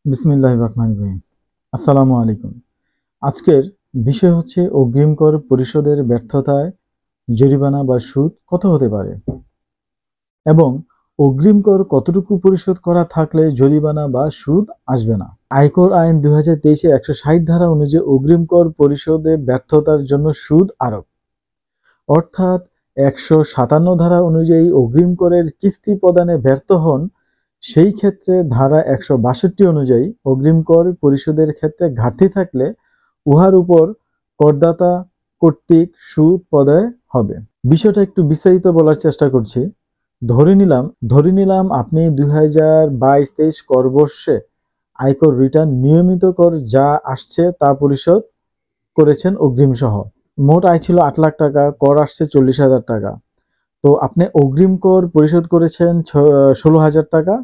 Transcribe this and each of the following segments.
বিসমিল্লাহির রহমানির রহিম। আসসালামু আলাইকুম। আজকের বিষয় হচ্ছে অগ্রিম কর পরিশোধের ব্যর্থতায় জরিমানা বা সুদ কত হতে পারে এবং অগ্রিম কর কতটুকু পরিশোধ করা থাকলে জরিমানা বা সুদ আসবে না। আয়কর আইন 2023 160 ধারা অনুযায়ী অগ্রিম কর পরিশোধে ব্যর্থতার জন্য সুদ আরোপ, অর্থাৎ 157 ধারা অনুযায়ী অগ্রিম করের কিস্তি প্রদানে ব্যর্থ হন, সেই ক্ষেত্রে ধারা 162 অনুযায়ী অগ্রিম কর পরিশোধের ক্ষেত্রে ঘাটতি থাকলে উহার উপর করদাতা কর্তৃক সুদ প্রদায় হবে। বিষয়টা একটু বিস্তারিত বলার চেষ্টা করছি। ধরে নিলাম আপনি 2022-23 করবর্ষে আয়কর রিটার্ন নিয়মিত কর যা আসছে তা পরিশোধ করেছেন অগ্রিম সহ। মোট আয় ছিল 8 লাখ টাকা, কর আসছে 40,000 টাকা। তো আপনি অগ্রিম কর পরিশোধ করেছেন 16,000 টাকা,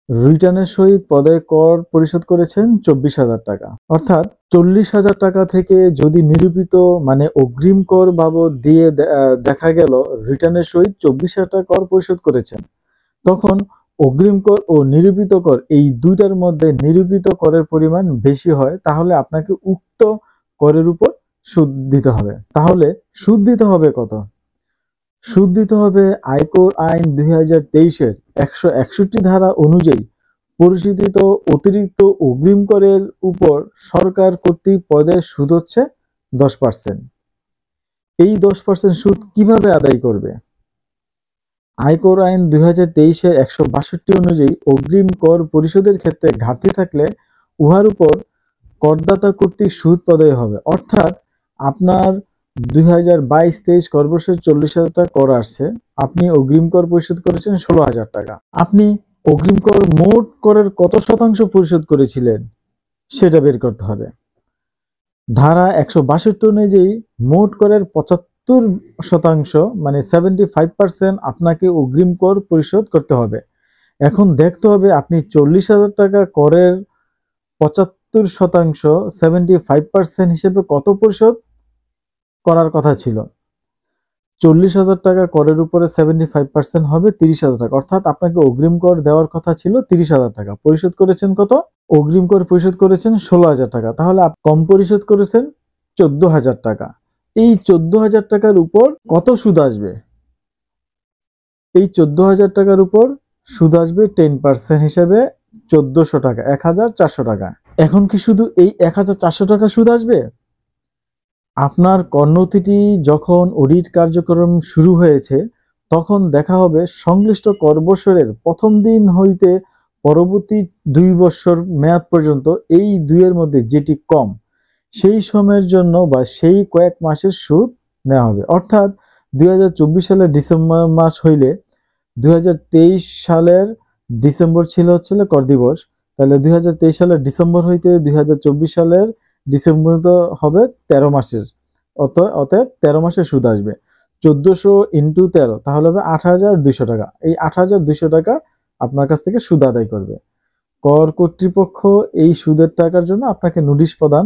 রিটার্নের সহিত প্রদায় কর পরিশোধ করেছেন 24,000 টাকা। অর্থাৎ 40,000 টাকা থেকে যদি নিরূপিত মানে অগ্রিম কর বাবদ দিয়ে দেখা গেল রিটার্নের সহিত 24,000 টাকা কর পরিশোধ করেছেন, তখন অগ্রিম কর ও নিরূপিত কর এই দুইটার মধ্যে নিরূপিত করের পরিমাণ বেশি হয়, তাহলে আপনাকে উক্ত করের উপর সুদ দিতে হবে। তাহলে সুদ দিতে হবে কত? সুদ দিতে হবে আয়কর আইন 2023-এর 161 ধারা অনুযায়ী পরিশোধিত অতিরিক্ত অগ্রিম করের উপর সরকার কর্তৃক প্রদায় সুদ হচ্ছে 10%। এই 10% সুদ কিভাবে আদায় করবে? আয়কর আইন 2023-এর 162 অনুযায়ী অগ্রিম কর পরিশোধের ক্ষেত্রে ঘাটতি থাকলে উহার উপর করদাতা কর্তৃক সুদ প্রদায় হবে। অর্থাৎ আপনার 2022-23 করবর্ষে 40,000 টাকা কর আসছে, আপনি অগ্রিম কর পরিশোধ করেছেন 16,000 টাকা। আপনি অগ্রিম কর মোট করের কত শতাংশ পরিশোধ করেছিলেন সেটা বের করতে হবে। ধারা 162 অনুযায়ী মোট করের 75% মানে 75% আপনাকে অগ্রিম কর পরিশোধ করতে হবে। এখন দেখতে হবে আপনি 40,000 টাকা করের 75% 75% হিসেবে কত পরিশোধ করার কথা ছিল। 40,000 টাকা করের উপরে 75% হবে 30,000 টাকা, অর্থাৎ আপনাকে অগ্রিম কর দেওয়ার কথা ছিল 30,000 টাকা। পরিশোধ করেছেন কত? অগ্রিম কর পরিশোধ করেছেন 16,000 টাকা, তাহলে কম পরিশোধ করেছেন 14,000 টাকা। এই 14,000 টাকার উপর কত সুদ আসবে? এই 14,000 টাকার উপর সুদ আসবে 10% হিসেবে 1,400 টাকা, 1,400 টাকা। এখন কি শুধু এই 1,400 টাকা সুদ আসবে? আপনার করনথিটি যখন অডিট কার্যক্রম শুরু হয়েছে তখন দেখা হবে সংশ্লিষ্ট কর বছরের প্রথম দিন হইতে পরবর্তী 2 বছর মেয়াদ পর্যন্ত এই দুইয়ের মধ্যে যেটি কম সেই সময়ের জন্য বা সেই কয়েক মাসের সুদ নেওয়া হবে। অর্থাৎ 2024 সালের ডিসেম্বর মাস হইলে 2023 সালের ডিসেম্বর ছিল কর দিবস, তাহলে 2023 সালের ডিসেম্বর হইতে 2024 সালের ডিসেম্বর হবে 13 মাসের, অতএব 13 মাসের সুদ আসবে 1400 × 13, তাহলে হবে 8,200 টাকা। এই 8,200 টাকা আপনার কাছ থেকে সুদ আদায় করবে। কর কর্তৃপক্ষ এই সুদের টাকার জন্য আপনাকে নোটিশ প্রদান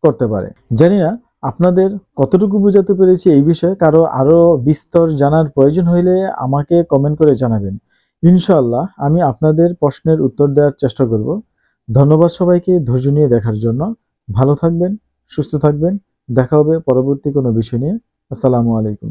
করতে পারে। জানি না আপনাদের কতটুকু বোঝাতে পেরেছি এই বিষয়ে। কারো আরো বিস্তর জানার প্রয়োজন হইলে আমাকে কমেন্ট করে জানাবেন। ইনশাআল্লাহ আমি আপনাদের প্রশ্নের উত্তর দেওয়ার চেষ্টা করব। ধন্যবাদ সবাইকে ধৈর্য নিয়ে দেখার জন্য। ভালো থাকবেন, সুস্থ থাকবেন। দেখা হবে পরবর্তী কোনো বিষয় নিয়ে। আসসালামু আলাইকুম।